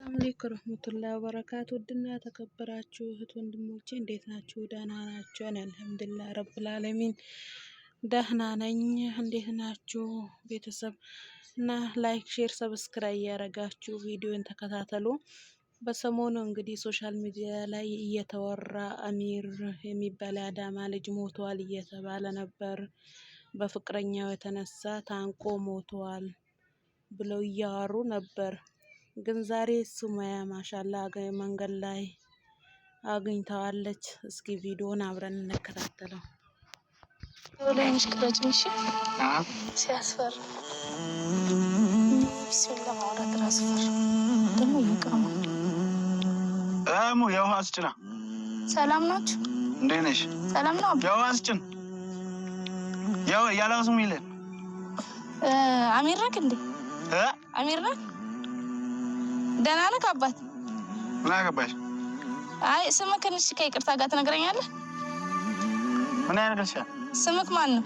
አለይኩም ወራህመቱላሂ ወበረካቱ ውድና ተከበራችሁ እህት ወንድሞቼ እንዴት ናችሁ? ደህና ናችሁ? አልሐምዱሊላህ ረብል ዓለሚን ደህና ነኝ። እንዴት ናችሁ ቤተሰብ? እና ላይክ፣ ሼር፣ ሰብስክራይብ ያረጋችሁ ቪዲዮን ተከታተሉ። በሰሞኑ እንግዲህ ሶሻል ሚዲያ ላይ እየተወራ አሚር የሚባል አዳማ ልጅ ሞቷል እየተባለ ነበር። በፍቅረኛው የተነሳ ታንቆ ሞቷል ብለው እያወሩ ነበር። ግን ዛሬ ሱመያ ማሻላ መንገድ ላይ አግኝተዋለች። እስኪ ቪዲዮን አብረን እንከታተለው። ወላይሽ ክረጭሽ ሲያስፈር ቢስሚላህ ማውራት ራስፈር ደግሞ ይቀማ የውሃ አስጭና። ሰላም ናችሁ? እንዴት ነሽ? ሰላም ነው። የውሃ አስጭን ያላሱ ሚለን አሚር ነህ እንዴ? አሚር ነህ? ደህና ነህ አባት? ምን አገባሽ? አይ ስምክ እንሽ ከይቅርታ ጋር ትነግረኛለህ? ምን ያደርግሻል? ስምክ ማን ነው?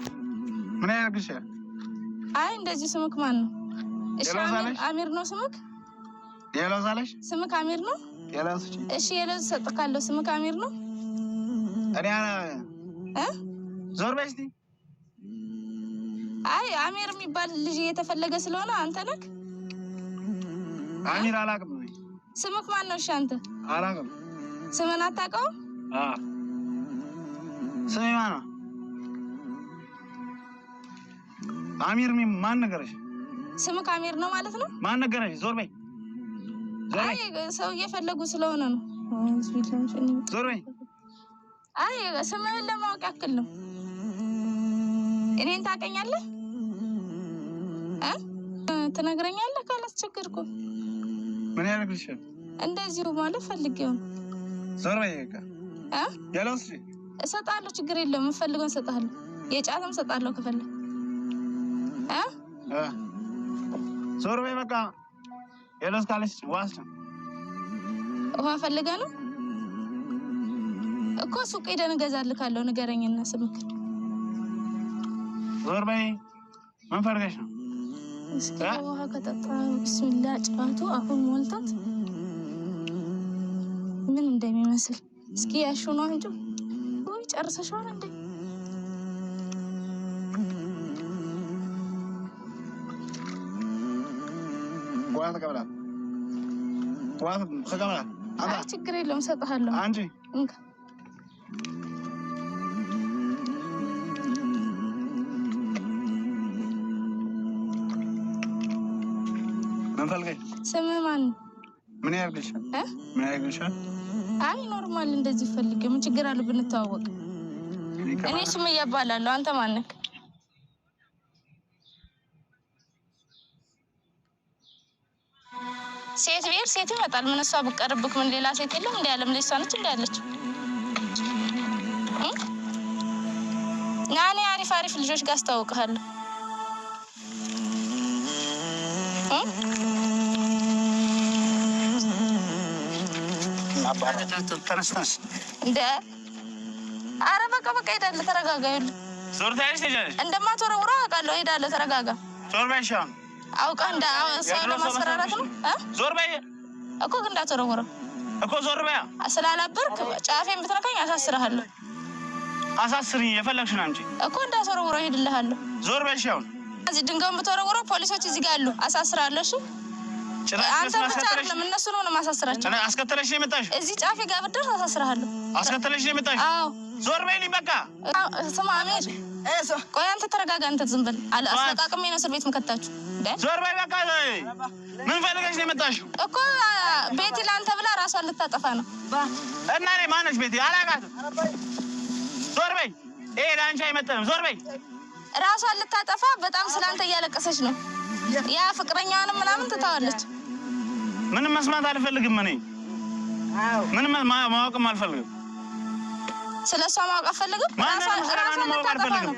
ምን ያደርግሻል? አይ እንደዚህ ስምክ ማን ነው? እሺ አሚር ነው ስምክ? የለውዛለሽ? ስምክ አሚር ነው? የለውዝሽ? እሺ የለውዝ ሰጥካለሁ። ስምክ አሚር ነው? ዞር በይ እስቲ። አይ አሚር የሚባል ልጅ እየተፈለገ ስለሆነ አንተ ነህ? አሚር አላውቅም። ስምክ ማን ነው? እሺ አንተ አላውቅም። ስምን አታውቀውም? ስሜ ማን ነው? አሚር ማን ነገረሽ? ስምክ አሚር ነው ማለት ነው? ማን ነገረሽ? ዞር በይ። አይ ሰው እየፈለጉ ስለሆነ ነው። ዞር በይ። አይ ስምህን ለማወቅ ያክል ነው። እኔን ታውቀኛለህ? ትነግረኛለህ? ካላስቸገርኩ ምን ያደርግልሻል? እንደዚሁ ማለት ፈልጌው ነው። ዞር በይ። ያለውስ እሰጥሃለሁ፣ ችግር የለውም። የምፈልገውን እሰጥሃለሁ። የጫትም እሰጥሃለሁ ከፈለግ። ዞር በይ በቃ። ያለውስ ካለሽ ዋስ ነው። ውሃ ፈልገህ ነው እኮ ሱቅ ሄደን እንገዛልካለሁ። ንገረኝና ስምክ። ዞር በይ። ምን ፈልገሽ ነው? እስኪ ውሃ ከጠጣ ቢስሚላህ ጫቱ አሁን ሞልቶት ምን እንደሚመስል እስኪ ያሹ ነው እንጂ ወይ ጨርሰሽዋል እንዴ? ውሃ ተቀበላ። ውሃ ተቀበላ። አይ ችግር የለውም እሰጥሃለሁ። አንቺ እንካ ፈልገኝ። ስምህ ማን ነው? ምን ያደርግልሻል? ምን ያደርግልሻል? አይ ኖርማል እንደዚህ ፈልጌ ምን ችግር አለ ብንተዋወቅ? እኔ ሱመያ እባላለሁ። አንተ ማን ነህ? ሴት ብሄር ሴት ይመጣል። ምን እሷ ብትቀርብክ ምን ሌላ ሴት የለም እንዴ? ያለም ልጅ ሳነች እንዴ ያለች? ናኔ አሪፍ ልጆች ጋር አስተዋውቅሃለሁ። ተነስተሽ እንደ ኧረ በቃ ሄዳለሁ። ተረጋጋ። ይኸውልህ ዞር ታይሽ ትሄጃለሽ። እንደማትወረውረው አውቃለሁ። ሄዳለሁ። ተረጋጋ። ዞር በይ። እሺ አውቀህ እንደ ሰው ለማስፈራራት ነው። ዞር በይ እኮ ግን እንዳትወረውረው እኮ። ዞር በይ። ስላላበርክ ጫፌን ብትነካኝ አሳስርሃለሁ። አሳስሪኝ የፈለግሽን አንቺ እኮ እንዳትወረውረው እሄድልሃለሁ። ዞር በይ። እሺ እዚህ ድንጋዩን ብትወረውረው ፖሊሶች እዚህ ጋር አሉ። አሳስርሃለሁ። እሺ አንተ ብቻ አይደለም እነሱን ነው ማሳስራቸው። እኔ አስከተለሽ ነው የመጣሽ? እዚህ ጫፌ ጋር ብትደርስ አሳስርሃለሁ። አስከተለሽ ነው የመጣሽ? አዎ። ዞር በይልኝ በቃ። ስማ አሚር፣ ቆይ አንተ ተረጋጋ። አንተ ዝም በል። አለቃቅሜ ነው እስር ቤት የምከታችሁ። ዞር በይ በቃ። ምን ፈልገሽ ነው የመጣሽው? እኮ ቤቲ ለአንተ ብላ ራሷን ልታጠፋ ነው። እና እኔ ማነች ቤቲ? አላውቃትም። ዞር በይ። ይሄ ለአንቺ አይመጥንም። ዞር በይ። ራሷን ልታጠፋ በጣም ስላንተ እያለቀሰች ነው። ያ ፍቅረኛዋንም ምናምን ትታዋለች። ምንም መስማት አልፈልግም። እኔ ምንም ማወቅም አልፈልግም። ስለሷ ማወቅ አልፈልግም። ራሷን ልታጠፋ ነው።